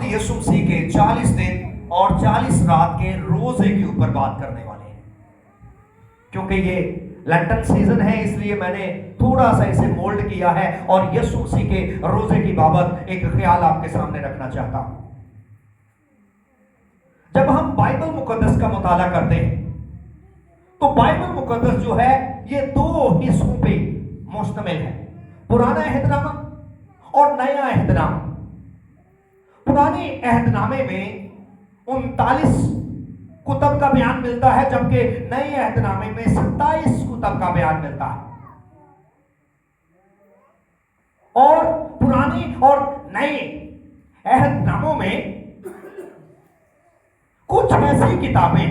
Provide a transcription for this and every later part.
یسوع مسیح کے 40 دن اور 40 رات کے روزے کے اوپر بات کرنے والے ہیں. کیونکہ یہ لینٹن سیزن ہے اس لیے میں نے تھوڑا سا اسے مولڈ کیا ہے اور یسوع مسیح کے روزے کی بابت ایک خیال آپ کے سامنے رکھنا چاہتا ہوں. جب ہم بائبل مقدس کا مطالعہ کرتے ہیں تو بائبل مقدس جو ہے یہ 2 حصوں پہ مشتمل ہے، پرانا عہد نامہ اور نیا عہد نامہ. پرانے عہد نامے میں 39 کتب کا بیان ملتا ہے، جبکہ نئے عہد نامے میں 27 کتب کا بیان ملتا ہے. اور پرانے اور نئے عہد ناموں میں کچھ ایسی کتابیں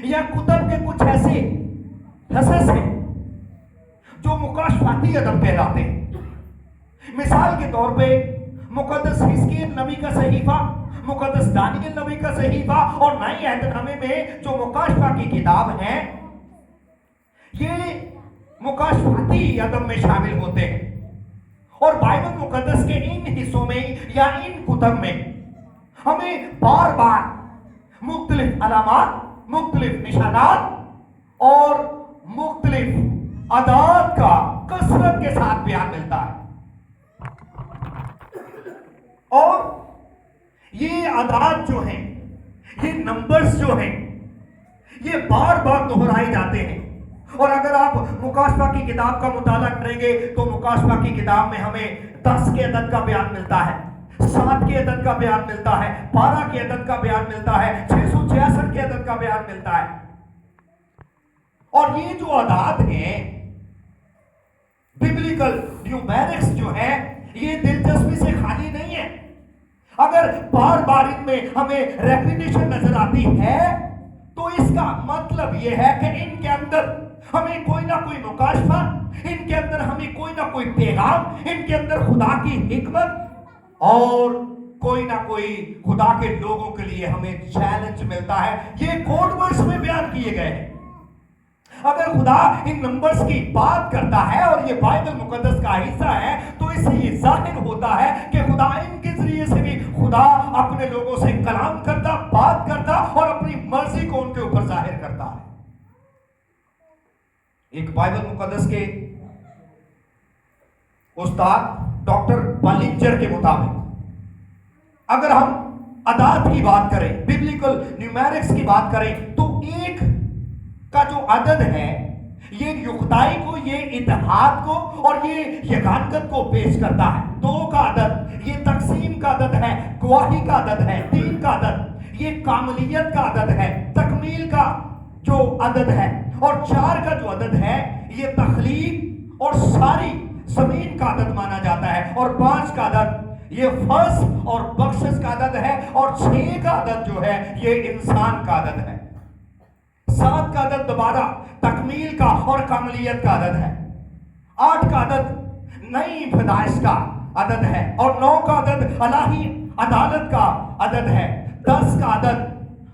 یا کتب کے کچھ ایسے حصص ہیں جو مکاشفاتی ادب کہلاتے ہیں. مثال کے طور پہ مقدس حزقیل نبی کا صحیفہ، مقدس دانیل نبی کا صحیفہ اور نئے عہد نامے میں جو مکاشفہ کی کتاب ہیں یہ مکاشفاتی ادب میں شامل ہوتے ہیں. اور بائبل مقدس کے ان حصوں میں یا ان کتب میں ہمیں بار بار مختلف علامات، مختلف نشانات اور مختلف عادات کا کثرت کے ساتھ بیان ملتا ہے. اور یہ عادات جو ہیں، یہ نمبرز جو ہیں، یہ بار بار دہرائے جاتے ہیں. اور اگر آپ مکاشفہ کی کتاب کا مطالعہ کریں گے تو مکاشفہ کی کتاب میں ہمیں 10 کے عدد کا بیان ملتا ہے، 7 کے عدد کا بیان ملتا ہے، 12 کے عدد کا بیان ملتا ہے، 666 کے عدد کا بیان ملتا ہے. اور یہ جو عادات ہیں ببلیکل نیومیرکس جو ہے یہ دلچسپی سے خالی نہیں ہے. اگر بار بار ان میں ہمیں ریپیٹیشن نظر آتی ہے تو اس کا مطلب یہ ہے کہ ان کے اندر ہمیں کوئی نہ کوئی مکاشفہ، ان کے اندر ہمیں کوئی نہ کوئی پیغام، ان کے اندر خدا کی حکمت اور کوئی نہ کوئی خدا کے لوگوں کے لیے ہمیں چیلنج ملتا ہے. یہ کوڈ ورڈز میں بیان کیے گئے ہیں. اگر خدا ان نمبرز کی بات کرتا ہے اور یہ بائبل مقدس کا حصہ ہے تو اس سے یہ ظاہر ہوتا ہے کہ خدا ان کے ذریعے سے بھی خدا اپنے لوگوں سے کلام کرتا، بات کرتا اور اپنی مرضی کو ان کے اوپر ظاہر کرتا ہے. ایک بائبل مقدس کے استاد ڈاکٹر بالنجر کے مطابق اگر ہم عدد کی بات کریں، ببلیکل نیومیرکس کی بات کریں تو ایک کا جو عدد ہے یہ یکتائی کو، یہ اتحاد کو اور یہ یگانگت کو پیش کرتا ہے. 2 کا عدد یہ تقسیم کا عدد ہے، گواہی کا عدد ہے. 3 کا عدد یہ کاملیت کا عدد ہے، تکمیل کا جو عدد ہے. اور 4 کا جو عدد ہے یہ تخلیق اور ساری زمین کا عدد مانا جاتا ہے. اور 5 کا عدد یہ فضل اور بخشش کا عدد ہے. اور 6 کا عدد جو ہے یہ انسان کا عدد ہے. 7 کا عدد دوبارہ تکمیل کا اور کاملیت کا عدد ہے. 8 کا عدد نئی پیدائش کا عدد ہے. اور 9 کا عدد الہی عدالت کا عدد ہے. 10 کا عدد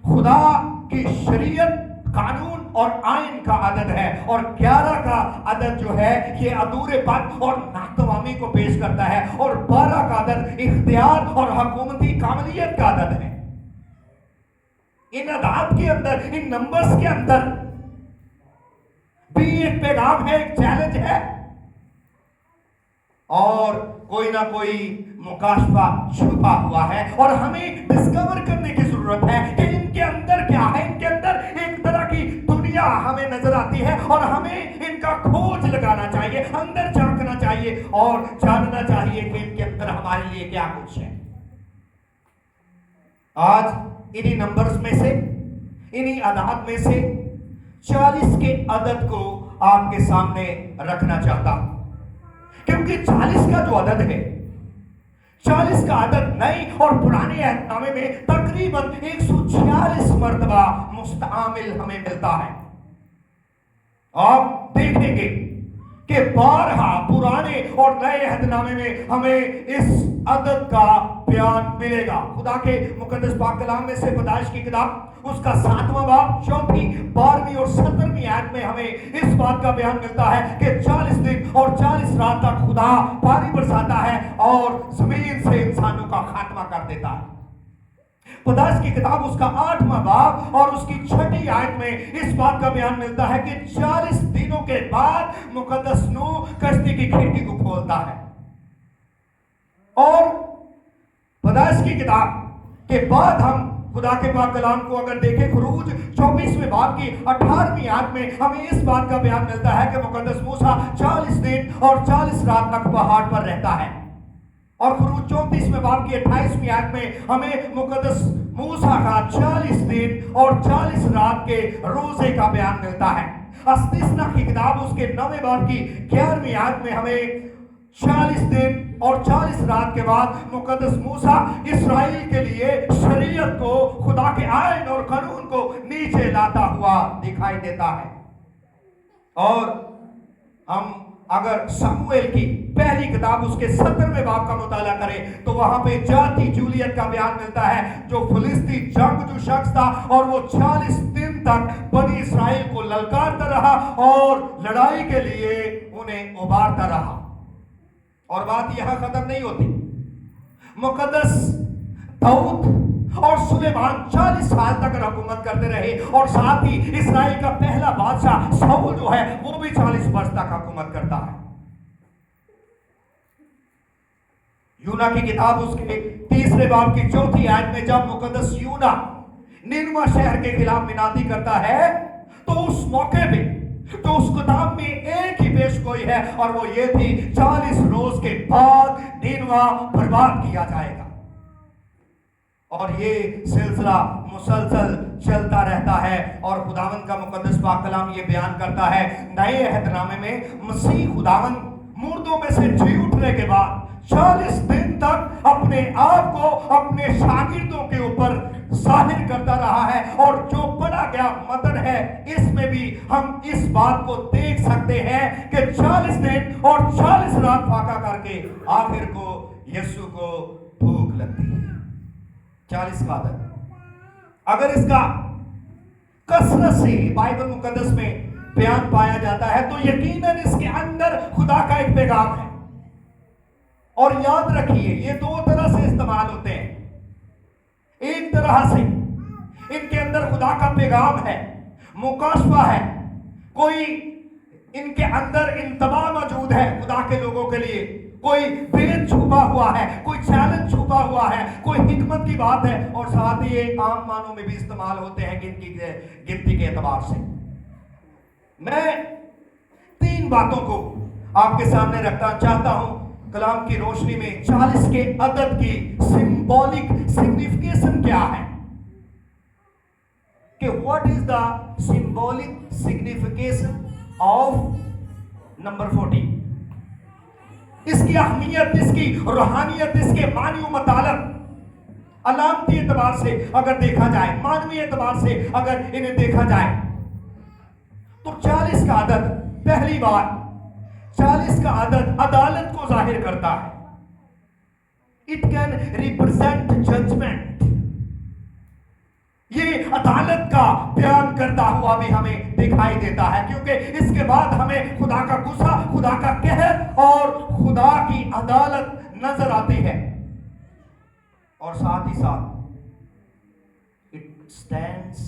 خدا کی شریعت، قانون اور آئین کا عدد ہے. اور 11 کا عدد جو ہے یہ ادھورے پن اور ناتوامی کو پیش کرتا ہے. اور 12 کا عدد اختیار اور حکومتی کاملیت کا عدد ہے. ان عدد کے اندر، ان نمبرز کے اندر بھی ایک پیغام ہے، ایک چیلنج ہے اور کوئی نہ کوئی مکاشفہ چھپا ہوا ہے. اور ہمیں ڈسکور کرنے کی ضرورت ہے کہ ان کے اندر کیا ہے. ان کے اندر ایک طرح کی دنیا ہمیں نظر آتی ہے اور ہمیں ان کا کھوج لگانا چاہیے، اندر جھانکنا چاہیے اور جاننا چاہیے کہ ان کے اندر ہمارے لیے کیا کچھ ہے. آج انہی نمبرز میں سے، انہی عدد میں سے 40 کے عدد کو آپ کے سامنے رکھنا چاہتا ہوں. کیونکہ 40 کا جو عدد ہے، 40 کا عدد نئے اور پرانے عہد نامے میں تقریباً 146 مرتبہ مستعمل ہمیں ملتا ہے. آپ دیکھیں گے کہ بارہا پرانے اور نئے عہد نامے میں ہمیں اس عدد کا بیان ملے گا۔ خدا کے مقدس پاک کلام میں سے پیدائش کی کتاب اس کا 7واں باب 4، 12 اور 17 آیت میں ہمیں اس بات کا بیان ملتا ہے کہ 40 دن اور 40 رات تک خدا پانی برساتا ہے اور زمین سے انسانوں کا خاتمہ کر دیتا ہے۔ پیدائش کی کتاب اس کا 8واں باب اور اس کی 6 آیت میں اس بات کا بیان ملتا ہے کہ 40 دنوں کے بعد مقدس نوح کشتی کی کھڑکی کو کھولتا ہے۔ اور پیدائش کی کتاب کے بعد ہم خدا کے پاک کلام کو اگر دیکھیں، خروج 24ویں باب کی 18ویں آیت میں ہمیں اس بات کا بیان ملتا ہے کہ مقدس موسیٰ 40 دن اور 40 رات تک پہاڑ پر رہتا ہے۔ اور خروج 34ویں باب کی 28ویں آیت میں ہمیں مقدس موسیٰ کا 40 دن اور 40 رات کے روزے کا بیان ملتا ہے۔ استثنا کی کتاب اس کے 9ویں باب کی 11ویں آیت میں ہمیں 40 دن اور 40 رات کے بعد مقدس موسیٰ اسرائیل کے لیے شریعت کو، خدا کے آئین اور قانون کو نیچے لاتا ہوا دکھائی دیتا ہے۔ اور ہم اگر سموئیل کی پہلی کتاب اس کے 17ویں باب کا مطالعہ کریں تو وہاں پہ جاتی جولیت کا بیان ملتا ہے، جو فلسطی جنگجو شخص تھا اور وہ 40 دن تک بنی اسرائیل کو للکارتا رہا اور لڑائی کے لیے انہیں ابارتا رہا۔ اور بات یہاں ختم نہیں ہوتی، مقدس داؤد اور سلیمان 40 سال تک حکومت کرتے رہے، اور ساتھ ہی اسرائیل کا پہلا بادشاہ ساؤل جو ہے وہ بھی 40 برس تک حکومت کرتا ہے۔ یونا کی کتاب اس کے 3 باب کی 4 آیت میں جب مقدس یونا نینوا شہر کے خلاف منادی کرتا ہے تو اس موقع پہ تو اس کتاب میں ایک ہی پیش گوئی ہے، اور وہ یہ تھی 40 روز کے بعد نینوا برباد کیا جائے گا۔ اور یہ سلسلہ مسلسل چلتا رہتا ہے، اور خداوند کا مقدس پاک کلام یہ بیان کرتا ہے نئے عہد نامے میں مسیح خداوند مردوں میں سے جی اٹھنے کے بعد 40 دن تک اپنے آپ کو اپنے شاگردوں کے اوپر ظاہر کرتا رہا ہے۔ اور جو پڑھا گیا متن ہے اس میں بھی ہم اس بات کو دیکھ سکتے ہیں کہ 40 دن اور 40 رات فاقہ کر کے آخر کو یسوع کو بھوک لگتی ہے۔ 40 کا عدد اگر اس کا کثرت سے بائبل مقدس میں بیان پایا جاتا ہے تو یقیناً اس کے اندر خدا کا ایک پیغام ہے۔ اور یاد رکھیے یہ 2 طرح سے استعمال ہوتے ہیں۔ ایک طرح سے ان کے اندر خدا کا پیغام ہے، مکاشفہ ہے، کوئی ان کے اندر انتباہ موجود ہے خدا کے لوگوں کے لیے، کوئی بید چھپا ہوا ہے، کوئی چیلنج چھپا ہوا ہے، کوئی حکمت کی بات ہے، اور ساتھ ہی یہ عام معنوں میں بھی استعمال ہوتے ہیں گنتی کے اعتبار سے۔ میں 3 باتوں کو آپ کے سامنے رکھنا چاہتا ہوں کلام کی روشنی میں۔ 40 کے عدد کی سمبولک سگنیفیکیشن کیا ہے، کہ what is the symbolic signification of number 40؟ اس کی اہمیت، اس کی روحانیت، اس کے معنی و مطالب علامتی اعتبار سے اگر دیکھا جائے، معنوی اعتبار سے اگر انہیں دیکھا جائے تو 40 کا عدد پہلی بار 40 کا عدد عدالت کو ظاہر کرتا ہے۔ It can represent judgment۔ یہ عدالت کا بیان کرتا ہوا بھی ہمیں دکھائی دیتا ہے، کیونکہ اس کے بعد ہمیں خدا کا غصہ، خدا کا قہر اور خدا کی عدالت نظر آتی ہے۔ اور ساتھ ہی ساتھ it stands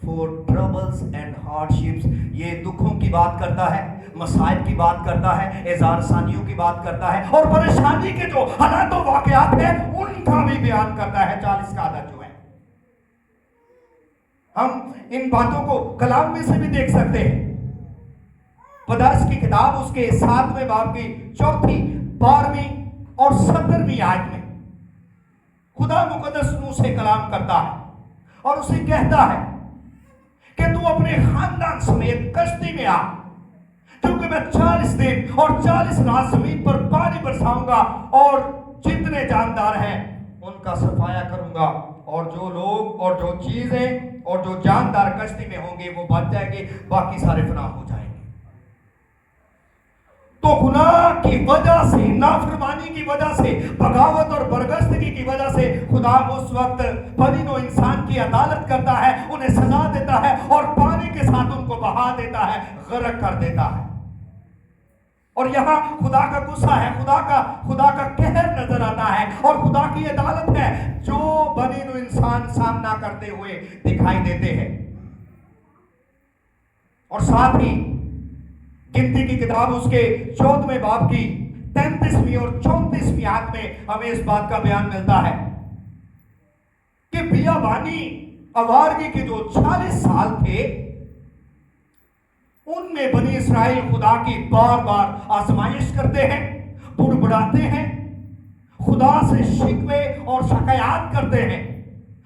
for troubles and hardships۔ یہ دکھوں کی بات کرتا ہے، مصائب کی بات کرتا ہے، اظہار ثانیوں کی بات کرتا ہے، اور پریشانی کے جو حالات و واقعات ہیں ان کا بھی بیان کرتا ہے 40 کا عدد جو ہے۔ ہم ان باتوں کو کلام میں سے بھی دیکھ سکتے ہیں۔ پیدائش کی کتاب اس کے 7ویں باب کی 4، 12 اور 17 آیت میں خدا مقدس نوح سے کلام کرتا ہے اور اسے کہتا ہے کہ تو اپنے خاندان سمیت کشتی میں آ، کیونکہ میں 40 دن اور 40 رات زمین پر پانی برساؤں گا، اور جتنے جاندار ہیں ان کا صفایا کروں گا، اور جو لوگ اور جو چیزیں اور جو جاندار کشتی میں ہوں گے وہ بچ جائیں گے، باقی سارے فنا ہو جائیں گے۔ تو गुनाह की वजह से, नाफरमानी की वजह से, बगावत और बरगस्तगी की वजह से खुदा उस वक्त बनी नौ इंसान की अदालत करता है, उन्हें सजा देता है और पानी के साथ उनको बहा देता है, गर्क कर देता है। और यहाँ खुदा का गुस्सा है, खुदा का कहर नजर आता है और खुदा की अदालत है जो बनी नौ इंसान सामना करते हुए दिखाई देते हैं। और साथ ही गिनती की किताब उसके 14वें बाब की 33वीं और 34वीं आयत में हमें इस बात का बयान मिलता है कि बियाबानी अवारगी के जो 40 साल थे, उनमें बनी इस्राएल खुदा की बार बार आजमाइश करते हैं, बुड़बुड़ाते हैं, खुदा से शिकवे और शिकायत करते हैं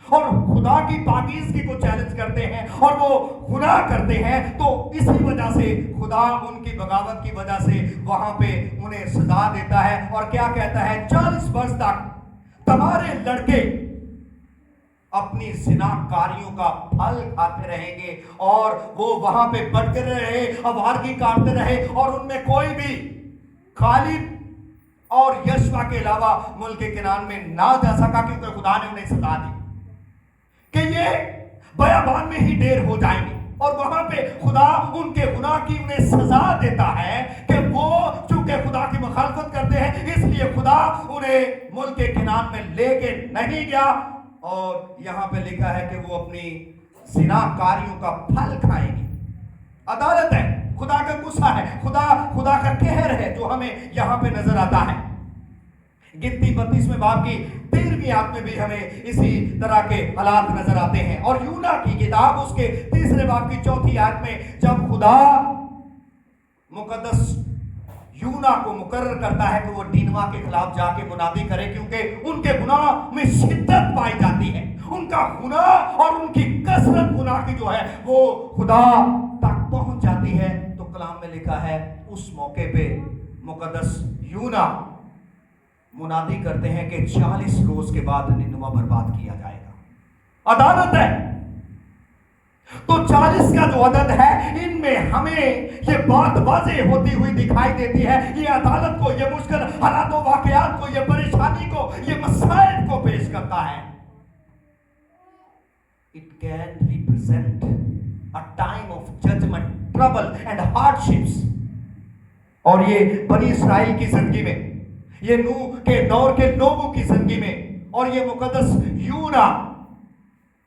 और खुदा की पाकीज़गी को चैलेंज करते हैं और वो गुनाह करते हैं। तो इसी वजह से खुदा उनकी बगावत की वजह से वहां पे उन्हें सजा देता है और क्या कहता है, 40 वर्ष तक तुम्हारे लड़के अपनी जिनाकारियों का फल खाते रहेंगे और वो वहां पे बढ़ते रहे, अवारगी काटते रहे और उनमें कोई भी खालिद और यशवा के अलावा मुल्क किनान में ना जा सका, क्योंकि खुदा ने उन्हें सजा दी कि ये बयाबान में ही ढेर हो जाएंगे। और वहां पे खुदा उनके गुनाह की उन्हें सजा देता है कि वो चूंकि खुदा की मुखालफत करते हैं, इसलिए खुदा उन्हें मुल्क किनान में लेके नहीं गया। और यहां पे लिखा है कि वो अपनी जिनाकारियों का फल खाएंगे। अदालत है, खुदा का गुस्सा है, खुदा का कहर है जो हमें यहां पे नजर आता है। गिनती 32वें बाब की 13वीं आयत में भी हमें इसी तरह के हालात नजर आते हैं। और यूना की किताब उसके 3रे बाब की 4थी आयत में जब खुदा मुकद्दस यूना को मुकर्रर करता है कि वो नीनवा के खिलाफ जाके मुनादी करे, क्योंकि उनके गुनाह में शिद्दत पाई जाती है, उनका गुनाह और उनकी कसरत गुनाह की जो है वो खुदा तक पहुंच जाती है। तो कलाम में लिखा है उस मौके पे मुकद्दस यूना मुनादी करते हैं कि 40 रोज के बाद निनवा बर्बाद किया जाएगा। अदालत है, तो 40 का जो अदद है, इनमें हमें ये बात वाज़ेह होती हुई दिखाई देती है। ये अदालत को, ये मुश्किल हालातों, वाकयात को, ये परेशानी को, ये मसाइल को पेश करता है। It can represent a time of judgment, trouble and hardships। और ये बनी इस्राएल की जिंदगी में, ये नूह के दौर के लोगों की जिंदगी में और ये मुकद्दस यूना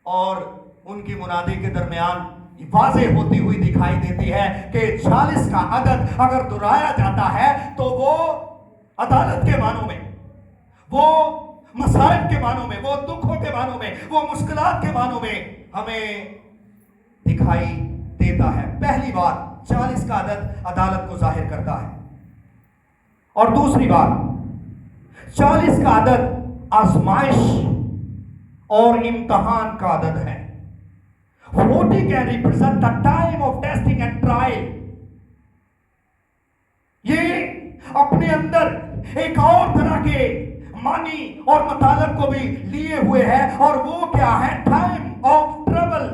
और उनकी मुनादी के दरमियान वाज़ेह होती हुई दिखाई देती है कि 40 का अदद अगर दोहराया जाता है तो वो अदालत के मानों में, वो मसाइब के मानों में, वो दुखों के मानों में, वो मुश्किलात के मानों में हमें दिखाई देता है। पहली बात, 40 का अदद अदालत को जाहिर करता है। और दूसरी बात, 40 का अदद आजमाइश और इम्तहान का अदद है। 40 can represent the time of testing and trial। ये अपने अंदर एक और तरह के मानी और मतलब को भी लिए हुए है, और वो क्या है, टाइम ऑफ ट्रबल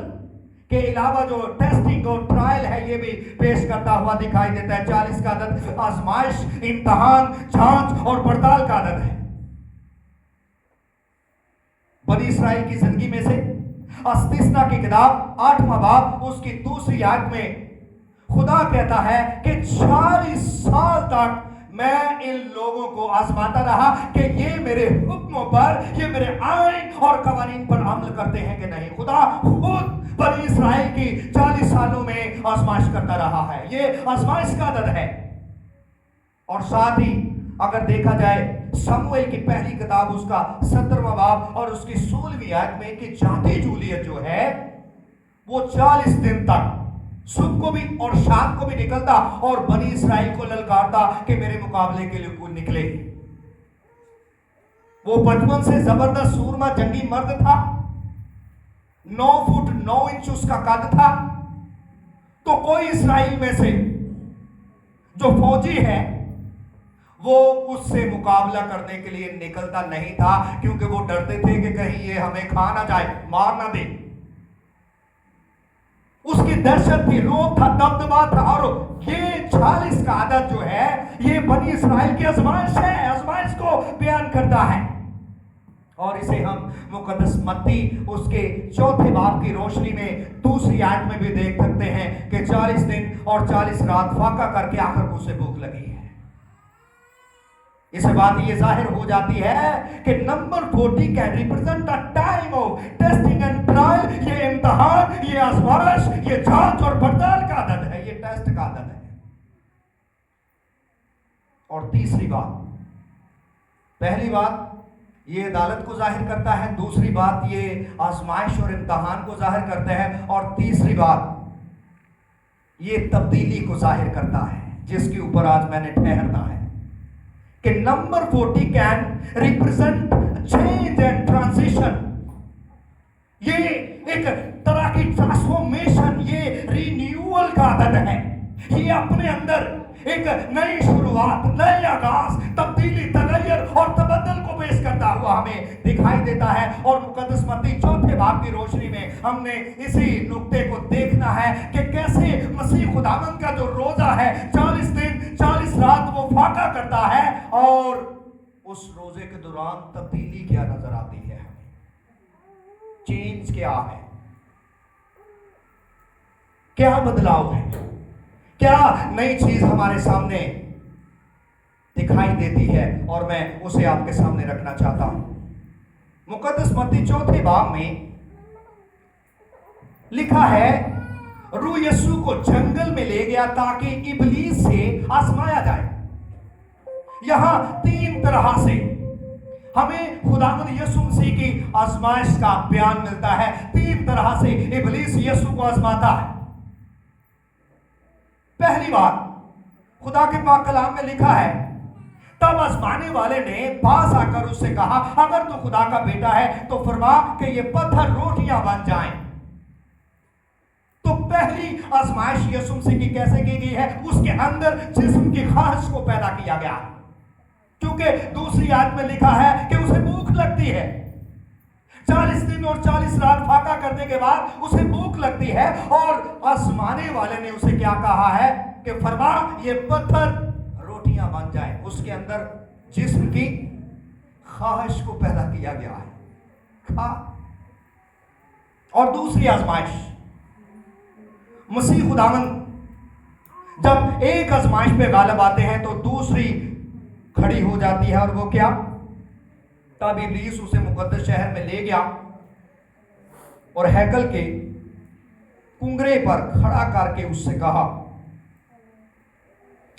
के अलावा जो टेस्टिंग और ट्रायल है ये भी पेश करता हुआ दिखाई देता है। 40 का अदद आजमाइश, इम्तहान, जांच और पड़ताल का अदद है। बनी इस्राएल की जिंदगी में से अस्तिस्ना की किताब 8वां बाब उसकी 2री आयत में खुदा कहता है कि 40 साल तक मैं इन लोगों को आजमाता रहा कि ये मेरे हुक्मों पर, ये मेरे आईन और कवानीन पर अमल करते हैं कि नहीं। खुदा खुद बनी इस्राएल की 40 सालों में आजमाइश करता रहा है। ये आजमाइश का अदद है। और साथ ही अगर देखा जाए शमूएल की पहली किताब उसका 17वां बाब और उसकी 16वीं आयत में कि जाती जूलियत जो है वो 40 दिन तक सुबह को भी और शाम को भी निकलता और बनी इस्राएल को ललकारता कि मेरे मुकाबले के लिए कोई निकले। वो बचपन से जबरदस्त सूरमा जंगी मर्द था, 9 फुट 9 इंच उसका कद था। तो कोई इस्राएल में से जो फौजी है वो उससे मुकाबला करने के लिए निकलता नहीं था, क्योंकि वो डरते थे कि कहीं ये हमें खा ना जाए, मार ना दे। اس کی دہشت تھی، روب تھا، دبدبا تھا. اور یہ 40 کا عدد جو ہے یہ بنی اسرائیل کی آزمائش ہے، آزمائش کو بیان کرتا ہے. اور اسے ہم مقدس متی اس کے 4 باب کی روشنی میں دوسری آیت میں بھی دیکھ سکتے ہیں کہ 40 دن اور 40 رات فاقہ کر کے آخر کو اسے بھوک لگی ہے. اس بات یہ ظاہر ہو جاتی ہے کہ number 40 can represent a time of testing and trial. یہ امتحان، یہ آزمائش، یہ جانچ اور پڑتال کا عدد ہے، یہ ٹیسٹ کا عدد ہے. اور تیسری بات، پہلی بات یہ عدالت کو ظاہر کرتا ہے، دوسری بات یہ آزمائش اور امتحان کو ظاہر کرتا ہے، اور تیسری بات یہ تبدیلی کو ظاہر کرتا ہے جس کے اوپر آج میں نے ٹھہرنا ہے کہ number 40 can represent change and transition. یہ ایک طرح کی ٹرانسفارمیشن، یہ رینیول کا عدد ہے. یہ اپنے اندر ایک نئی شروعات، نئے آغاز، تبدیلی، تغیر اور تبدل کو پیش کرتا ہوا ہمیں دکھائی دیتا ہے. اور مقدس متی 4 باب کی روشنی میں ہم نے اسی نقطے کو دیکھنا ہے کہ کیسے مسیح خداوند کا جو روزہ ہے 40 دن 40 رات وہ فاقہ کرتا ہے، اور اس روزے کے دوران تبدیلی کیا نظر آتی ہے، چینج کیا ہے، کیا بدلاؤ ہے، کیا نئی چیز ہمارے سامنے دکھائی دیتی ہے. اور میں اسے آپ کے سامنے رکھنا چاہتا ہوں. مقدس متی 4 باب میں لکھا ہے روح یسوع کو جنگل میں لے گیا تاکہ ابلیس سے آزمایا جائے. یہاں 3 طرح سے ہمیں خداوند یسوع مسیح کی آزمائش کا بیان ملتا ہے. 3 طرح سے ابلیس یسوع کو آزماتا ہے. پہلی بات خدا کے پاک کلام میں لکھا ہے تب آزمانے والے نے پاس آ کر اس سے کہا اگر تو خدا کا بیٹا ہے تو فرما کہ یہ پتھر روٹیاں بن جائیں. تو پہلی آزمائش یسوع مسیح کی کیسے کی گئی ہے؟ اس کے اندر جسم کی خواہش کو پیدا کیا گیا، کیونکہ دوسری آیت میں لکھا ہے کہ اسے بھوک لگتی ہے. 40 دن اور 40 رات فاقہ کرنے کے بعد اسے بھوک لگتی ہے، اور آزمانے والے نے اسے کیا کہا ہے کہ فرما یہ پتھر روٹیاں بن جائیں. اس کے اندر جسم کی خواہش کو پیدا کیا گیا ہے، کھا. اور دوسری آزمائش مسیح خداوند جب ایک آزمائش پہ غالب آتے ہیں تو دوسری کھڑی ہو جاتی ہے، اور وہ کیا؟ تب ابلیس اسے مقدس شہر میں لے گیا اور ہیکل کے کنگرے پر کھڑا کر کے اس سے کہا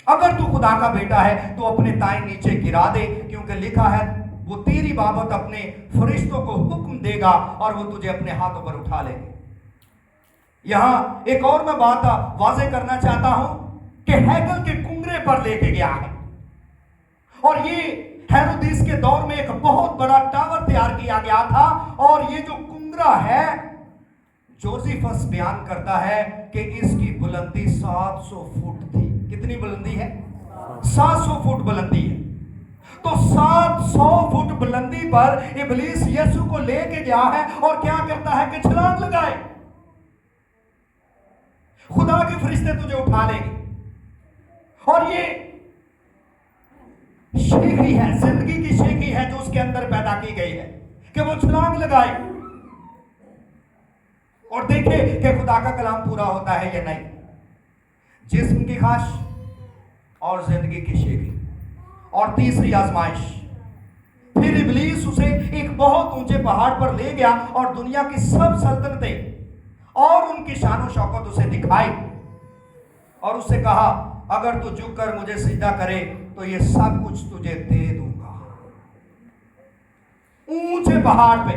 اگر تو خدا کا بیٹا ہے تو اپنے تائیں نیچے گرا دے، کیونکہ لکھا ہے وہ تیری بابت اپنے فرشتوں کو حکم دے گا اور وہ تجھے اپنے ہاتھوں پر اٹھا لیں گے. یہاں ایک اور میں بات واضح کرنا چاہتا ہوں کہ ہیکل کے کنگرے پر لے کے گیا ہے، اور یہ ہیرودیس کے دور میں ایک بہت بڑا ٹاور تیار کیا گیا تھا. اور یہ جو کنگرا ہے جوزیفس بیان کرتا ہے کہ اس کی بلندی 700 فٹ تھی. کتنی بلندی ہے؟ 700 فٹ بلندی ہے. تو 700 فٹ بلندی پر ابلیس یسوع کو لے کے گیا ہے اور کیا کرتا ہے کہ چھلانگ لگائے. خدا کے فرشتے تجھے اٹھا لیں گے. اور یہ شیخی ہے، زندگی کی شیخی ہے جو اس کے اندر پیدا کی گئی ہے کہ وہ چھلانگ لگائے اور دیکھے کہ خدا کا کلام پورا ہوتا ہے یا نہیں. جسم کی خواہش اور زندگی کی شیخی. اور تیسری آزمائش پھر ابلیس اسے ایک بہت اونچے پہاڑ پر لے گیا اور دنیا کی سب سلطنتیں اور ان کی شان و شوکت اسے دکھائی اور اس سے کہا اگر تو جھک کر مجھے سجدہ کرے تو یہ سب کچھ تجھے دے دوں گا. اونچے پہاڑ پہ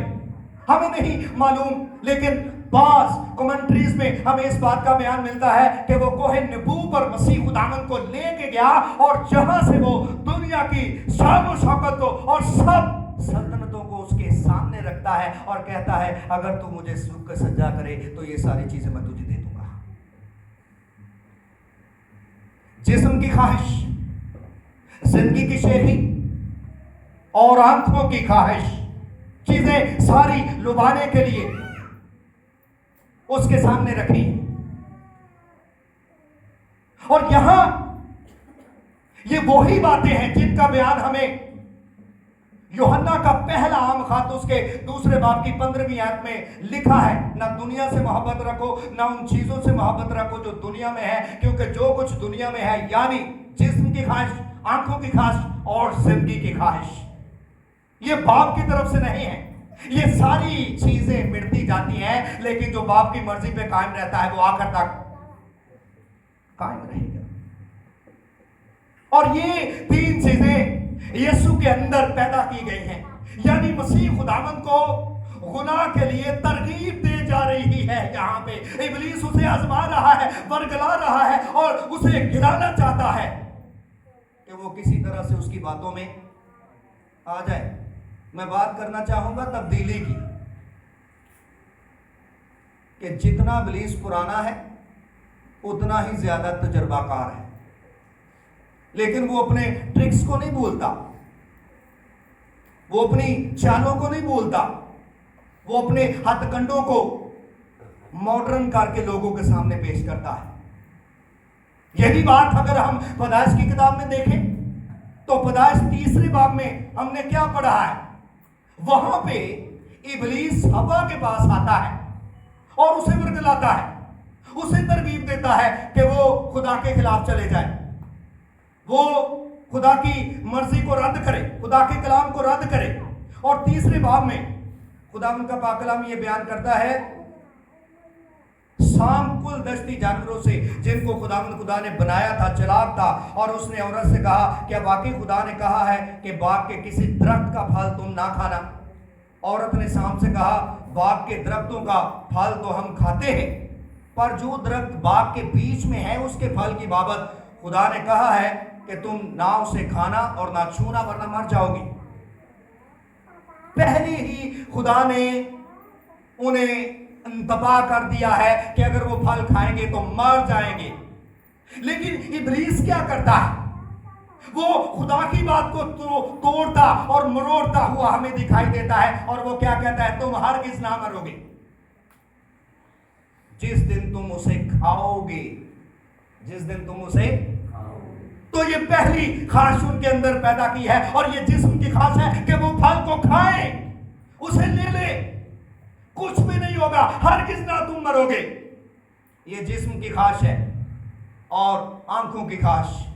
ہمیں نہیں معلوم، لیکن بعض کمنٹریز میں ہمیں اس بات کا بیان ملتا ہے کہ وہ کوہ نبو پر مسیح خداوند کو لے کے گیا اور جہاں سے وہ دنیا کی شان و شوکت کو اور سب سلطنتوں کو اس کے سامنے رکھتا ہے اور کہتا ہے اگر تو مجھے جھک کر سجدہ کرے تو یہ ساری چیزیں میں تجھے دے دوں گا. جسم کی خواہش، زندگی کی شیخی اور آنکھوں کی خواہش، چیزیں ساری لبانے کے لیے اس کے سامنے رکھی. और यहां ये वही बातें हैं जिनका बयान हमें यूहन्ना का पहला आम खत उसके दूसरे बाब की 15वीं आयत में लिखा है। ना दुनिया से मोहब्बत रखो, ना उन चीजों से मोहब्बत रखो जो दुनिया में है, क्योंकि जो कुछ दुनिया में है, यानी जिस्म की ख्वाहिश, आंखों की ख्वाहिश और जिंदगी की ख्वाहिश, ये बाप की तरफ से नहीं है। ये सारी चीजें मिटती जाती हैं, लेकिन जो बाप की मर्जी पे कायम रहता है वो आखिर तक कायम रहेगा। और ये तीन चीजें यीशु के अंदर पैदा की गई हैं, यानी मसीह खुदावंद को गुनाह के लिए तरगीब दे जा रही है। यहाँ पे इब्लीस उसे आजमा रहा है, बरगला रहा है और उसे गिराना चाहता है कि वो किसी तरह से उसकी बातों में आ जाए। मैं बात करना चाहूंगा तब्दीली की, कि जितना इब्लीस पुराना है उतना ही ज्यादा तजर्बाकार है, लेकिन वो अपने ट्रिक्स को नहीं भूलता, वो अपनी चालों को नहीं भूलता, वो अपने हथकंडों को मॉडर्न करके लोगों के सामने पेश करता है। यही बात अगर हम पैदाइश की किताब में देखें तो पैदाइश 3 बाब में हमने क्या पढ़ा है, वहां पे इब्लीस हवा के पास आता है और उसे वर्गलाता है, उसे तरगीब देता है कि वो खुदा के खिलाफ चले जाए, वो खुदा की मर्जी को रद्द करे, खुदा के कलाम को रद्द करे। और 3 बाब में खुदा उनका पाक कलाम ये बयान करता है, शाम कुल दश्ती जानवरों से जिनको खुदा ने बनाया था, चलाक था, और उसने औरत से कहा क्या वाकई खुदा ने कहा है कि बाग के किसी दरख्त का फल तुम ना खाना। औरत ने शाम से कहा बाग के दरख्तों का फल तो हम खाते हैं, पर जो दरख्त बाग के बीच में है उसके फल की बाबत खुदा ने कहा है कि तुम ना उसे खाना और ना छूना वरना मर जाओगी। पहले ही खुदा ने उन्हें इंतबा कर दिया है कि अगर वो फल खाएंगे तो मर जाएंगे। लेकिन इब्लीस क्या करता है, वो खुदा की बात को तोड़ता और मरोड़ता हुआ हमें दिखाई देता है, और वो क्या कहता है, तुम हरगिज़ ना मरोगे, जिस दिन तुम उसे खाओगे, जिस दिन तुम उसे। तो ये पहली ख्वाहिश उनके अंदर पैदा की है, और ये जिस्म की ख्वाहिश है कि वो फल को खाएं, उसे ले ले, कुछ भी नहीं होगा, हरगिज़ ना तुम मरोगे। ये जिस्म की ख्वाहिश है। और आंखों की ख्वाहिश,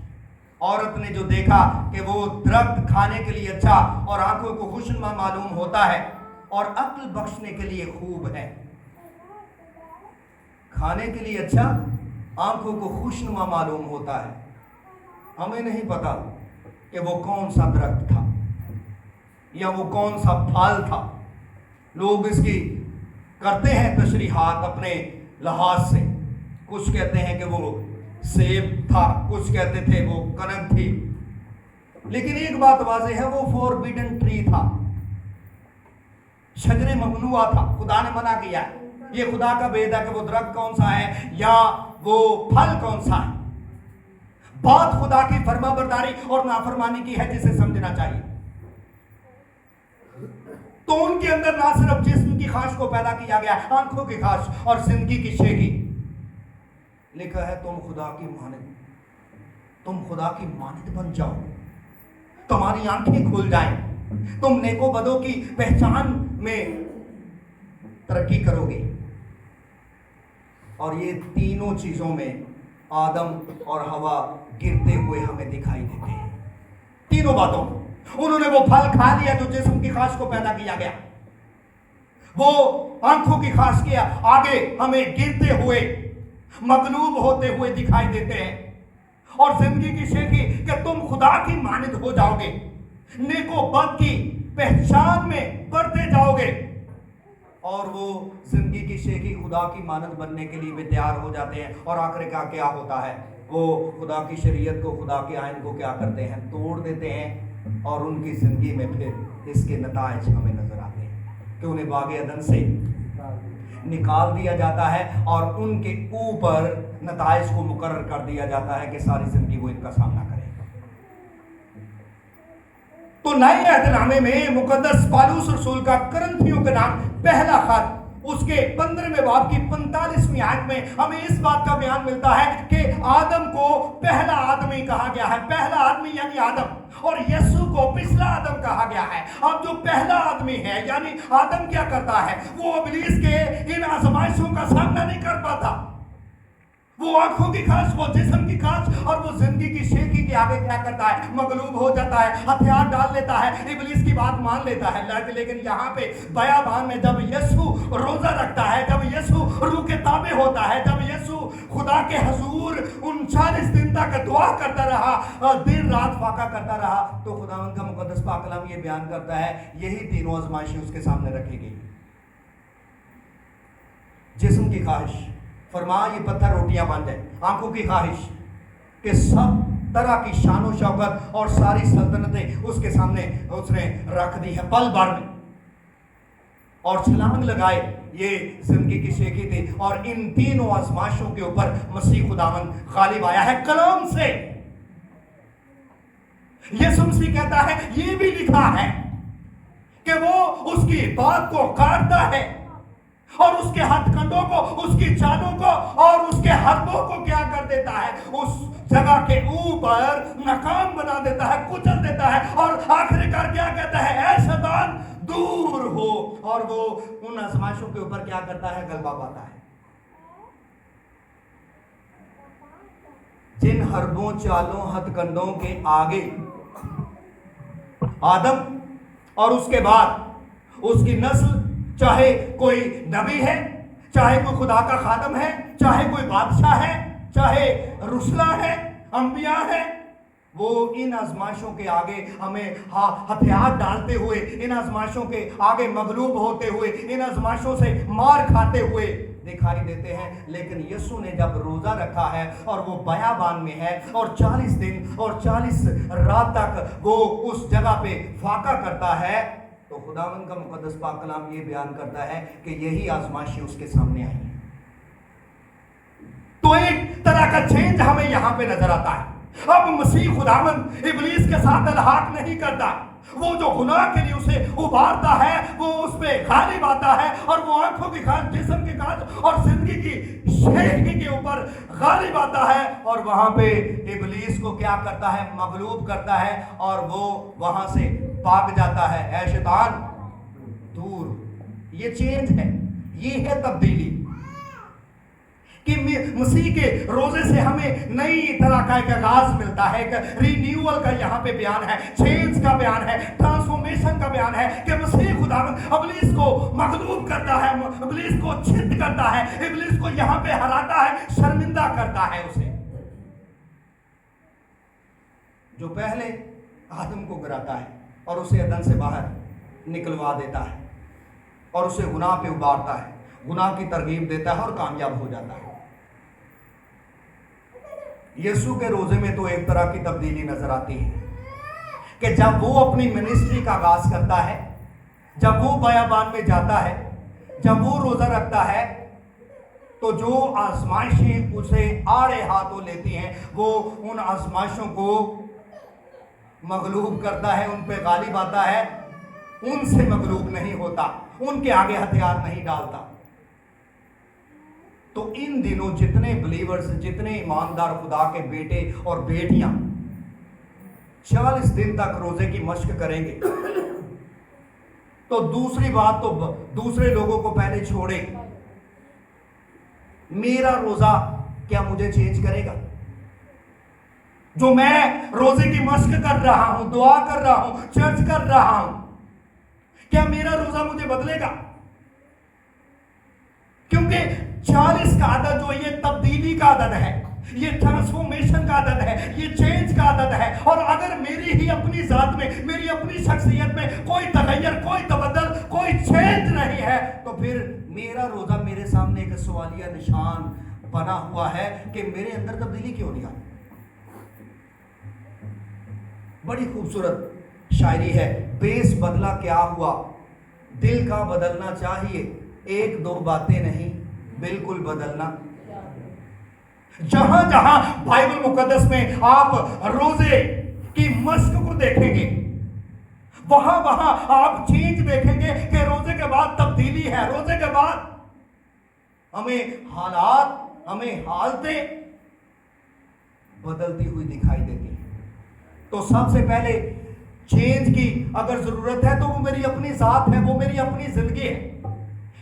औरत ने जो देखा कि वो दरख्त खाने के लिए अच्छा और आंखों को खुशनुमा मालूम होता है और अक्ल बख्शने के लिए खूब है, खाने के लिए अच्छा, आंखों को खुशनुमा मालूम होता है। हमें नहीं पता कि वो कौन सा दरख्त था या वो कौन सा फल था। लोग इसकी करते हैं तशरीहात अपने लिहाज से, कुछ कहते हैं कि वो सेब था, कुछ कहते थे वो कनक थी, लेकिन एक बात वाज़ेह है, वो फॉरबिडन ट्री था, शजरे ममनुआ था, खुदा ने मना किया है। ये खुदा का भेद है कि वो दरख्त कौन सा है या वो फल कौन सा है। बात खुदा की फरमाबरदारी और नाफरमानी की है, जिसे समझना चाहिए। तो उनके अंदर ना सिर्फ जिस्म की ख्वाहिश को पैदा किया गया, आंखों की ख्वाहिश और जिंदगी की शेखी। लिखा है तुम खुदा की मानित, तुम खुदा की मानित बन जाओ, तुम्हारी आंखें खुल जाएं, तुम नेको बदों की पहचान में तरक्की करोगे। और ये तीनों चीजों में आदम और हवा गिरते हुए हमें दिखाई देते हैं। तीनों बातों, उन्होंने वो फल खा लिया जो जिस्म की ख्वाहिश को पैदा किया गया, वो आंखों की ख्वाहिश किया, आगे हमें गिरते हुए, मगलूब होते हुए दिखाई देते हैं। और जिंदगी की शेखी कि तुम खुदा की मानित हो जाओगे, नेको बद की पहचान में बढ़ते जाओगे। और वो जिंदगी की शेखी खुदा की मानत बनने के लिए भी तैयार हो जाते हैं। और आखिरकार क्या होता है, वो खुदा की शरीयत को, खुदा के आइन को क्या करते हैं, तोड़ देते हैं। और उनकी जिंदगी में फिर इसके नताइज हमें नजर आते हैं कि उन्हें बागे अदन से निकाल दिया जाता है और उनके ऊपर नताइज को मुकर्रर कर दिया जाता है कि सारी जिंदगी वो इनका सामना करेगा। तो नए अहदनामे में मुकद्दस पौलुस रसूल का करंथियों के नाम पहला खत اس کے 15वें बाब की 45वीं आयत में हमें इस बात का बयान मिलता है कि आदम को पहला आदमी कहा गया है, पहला आदमी यानी आदम, और यीशु को पिछला आदम कहा गया है। अब जो पहला आदमी है यानी आदम क्या करता है, वो इब्लीस के इन आजमाइशों का सामना नहीं कर पाता। वो आंखों की खास, वो जिस्म की खास और वो जिंदगी की शेखी के आगे क्या करता है, मगलूब हो जाता है, हथियार डाल लेता है, इब्लीस की बात मान लेता है। लेकिन यहाँ पे बयाबान में जब यीशु रोजा रखता है, जब यीशु रूह के ताबे होता है, जब यीशु खुदा के हुजूर 39 दिन तक दुआ करता रहा, दिन रात फाका करता रहा, तो खुदावंद का मुकद्दस पाक कलाम ये बयान करता है यही तीनों आजमाइशें उसके सामने रखी गई। जिस्म की ख्वाहिश, फरमा ये पत्थर रोटियां बन जाए। आंखों की ख्वाहिश कि सब तरह की शानो शौकत और सारी सल्तनतें उसके सामने उसने रख दी है पल भर में, और छलांग लगाए, ये जिंदगी की शेखी थी। और इन तीनों आजमाइशों के ऊपर मसीह खुदावन गालिब आया है कलाम से। यीशु मसीह कहता है, ये भी लिखा है कि वो उसकी बात को काटता है और उसके हथकंडों को, उसकी चालों को और उसके हरबों को क्या कर देता है, उस जगह के ऊपर नाकाम बना देता है, कुचल देता है, और आखिरकार क्या कहता है, ऐ शैतान दूर हो। और वो उन आजमाइशों के ऊपर क्या करता है, गलबा पाता है। जिन हरबों, चालों, हथकंडों के आगे आदम और उसके बाद उसकी नस्ल, चाहे कोई नबी है, चाहे कोई खुदा का खादम है, चाहे कोई बादशाह है, चाहे रुसला है, अंबिया है, वो इन आजमाइशों के आगे हमें हथियार डालते हुए, इन आजमाइशों के आगे मगलूब होते हुए, इन आजमाइशों से मार खाते हुए दिखाई देते हैं। लेकिन यीशु ने जब रोजा रखा है और वो बयाबान में है और 40 दिन और 40 रात तक वो उस जगह पे फाका करता है, तो खुदावंद का मुकद्दस पाक कलाम ये बयान करता है कि यही आजमाइशें उसके सामने आई हैं। तो एक तरह का चेंज हमें यहां पे नजर आता है। अब मसीह खुदावंद इब्लीस के साथ अलहाक नहीं करता, वो जो गुनाह के लिए उसे उबारता है, वो उस पे गालिब आता है, और वो आंखों की खास, जिस्म की खास और जिंदगी की शेखी के ऊपर गालिब आता है, और वहां पे इब्लीस को क्या करता है, मगलूब करता है, और वो वहां से भाग जाता है। ऐ शैतान दूर। ये चेंज है, ये है तब्दीली कि मसीह के रोजे से हमें नई तरह का एक आगाज मिलता है, एक रिन्यूअल का यहाँ पे बयान है, चेंज का बयान है, ट्रांसफॉर्मेशन का बयान है कि मसीह खुदा इब्लीस को मगलूब करता है, इब्लीस को छिद करता है, इब्लीस को यहाँ पे हराता है, शर्मिंदा करता है उसे। जो पहले आदम को गिराता है और उसे अदन से बाहर निकलवा देता है और उसे गुनाह पे उबारता है, गुनाह की तरगीब देता है और कामयाब हो जाता है। यीशु के रोजे में तो एक तरह की तब्दीली नजर आती है कि जब वो अपनी मिनिस्ट्री का आगाज करता है, जब वो बयाबान में जाता है, जब वो रोजा रखता है, तो जो आजमाइशें उसे आड़े हाथों लेती हैं, वो उन आजमाइशों को मगलूब करता है, उन पे गालिब आता है, उनसे मगलूब नहीं होता, उनके आगे हथियार नहीं डालता। तो इन दिनों जितने बिलीवर्स, जितने ईमानदार खुदा के बेटे और बेटियां 40 दिन तक रोजे की मश्क करेंगे, तो दूसरी बात तो दूसरे लोगों को पहले छोड़े, मेरा रोजा क्या मुझे चेंज करेगा? जो मैं रोजे की मश्क कर रहा हूं, दुआ कर रहा हूं, चर्च कर रहा हूं, क्या मेरा रोजा मुझे बदलेगा? क्योंकि 40 का आदत जो ये तब्दीली का आदत है, ये ट्रांसफॉर्मेशन का आदत है, ये चेंज का आदत है। और अगर मेरी ही अपनी जात में, मेरी अपनी शख्सियत में कोई तगैयर, कोई तबदल, कोई चेंज नहीं है, तो फिर मेरा रोजा मेरे सामने एक सवालिया निशान बना हुआ है कि मेरे अंदर तब्दीली क्यों नहीं आई। बड़ी खूबसूरत शायरी है, बेस बदला क्या हुआ, दिल का बदलना चाहिए, एक दो बातें नहीं बिल्कुल बदलना। जहां जहां बाइबल मुकद्दस में आप रोजे की मश्क को देखेंगे, वहां वहां आप चेंज देखेंगे कि रोजे के बाद तब्दीली है, रोजे के बाद हमें हालात, हमें हालतें बदलती हुई दिखाई देती हैं। तो सबसे पहले चेंज की अगर जरूरत है तो वो मेरी अपनी जात है, वो मेरी अपनी जिंदगी है।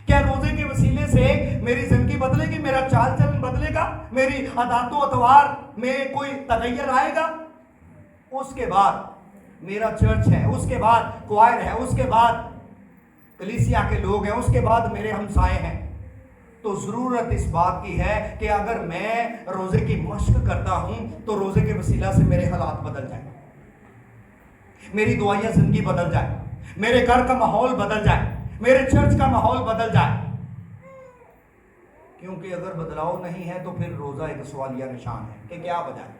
क्या रोजे के वसीले से मेरी जिंदगी बदलेगी, मेरा चाल चलन बदलेगा, मेरी अदातो अतवार में कोई तगैयर आएगा? उसके बाद मेरा चर्च है, उसके बाद क्वायर है, उसके बाद कलीसिया के लोग हैं, उसके बाद मेरे हमसाए हैं। तो जरूरत इस बात की है कि अगर मैं रोजे की मश्क करता हूं तो रोजे के वसीला से मेरे हालात बदल जाए, मेरी दुआया जिंदगी बदल जाए, मेरे घर का माहौल बदल जाए, मेरे चर्च का माहौल बदल जाए। क्योंकि अगर बदलाव नहीं है तो फिर रोजा एक सवालिया निशान है कि क्या वजह है?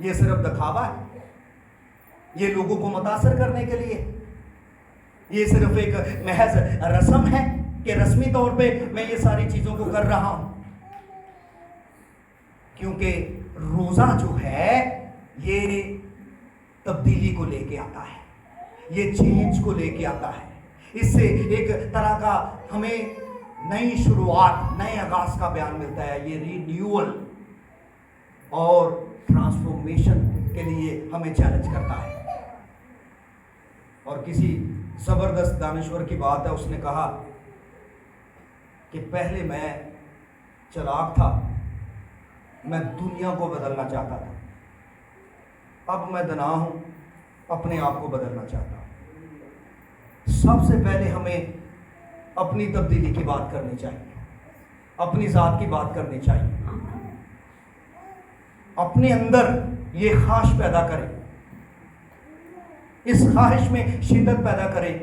ये सिर्फ दिखावा है, ये लोगों को मुतासर करने के लिए, ये सिर्फ एक महज रस्म है कि रस्मी तौर पे मैं ये सारी चीजों को कर रहा हूं। क्योंकि रोजा जो है ये तब्दीली को लेके आता है, ये चेंज को लेके आता है। इससे एक तरह का हमें नई शुरुआत, नए आगाज का बयान मिलता है। ये रिन्यूअल और ट्रांसफॉर्मेशन के लिए हमें चैलेंज करता है। और किसी जबरदस्त दानिश्वर की बात है, उसने कहा कि पहले मैं चालाक था, मैं दुनिया को बदलना चाहता था, अब मैं दना हूं, अपने आप को बदलना चाहता हूं। सबसे पहले हमें अपनी तब्दीली की बात करनी चाहिए, अपनी जात की बात करनी चाहिए, अपने अंदर ये ख्वाहिश पैदा करें, इस ख्वाहिश में शिद्दत पैदा करें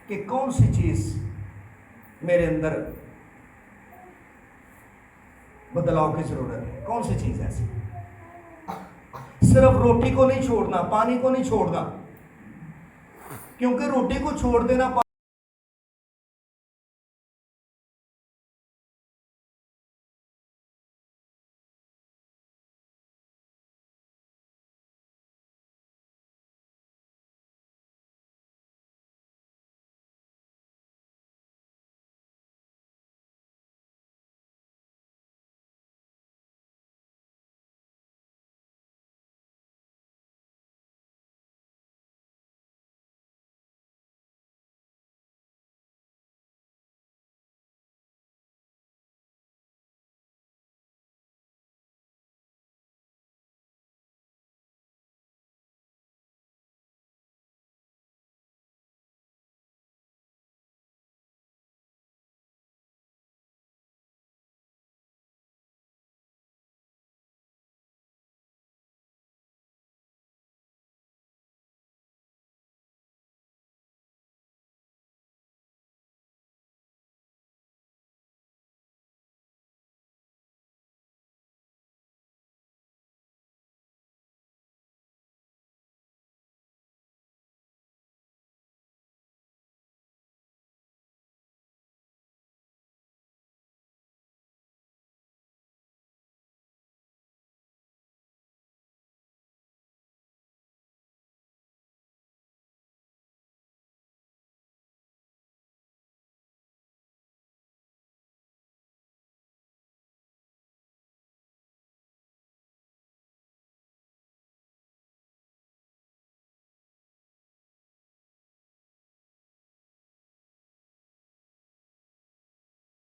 कि कौन सी चीज मेरे अंदर बदलाव की जरूरत है, कौन सी चीज ऐसी। सिर्फ रोटी को नहीं छोड़ना, पानी को नहीं छोड़ना, क्योंकि रोटी को छोड़ देना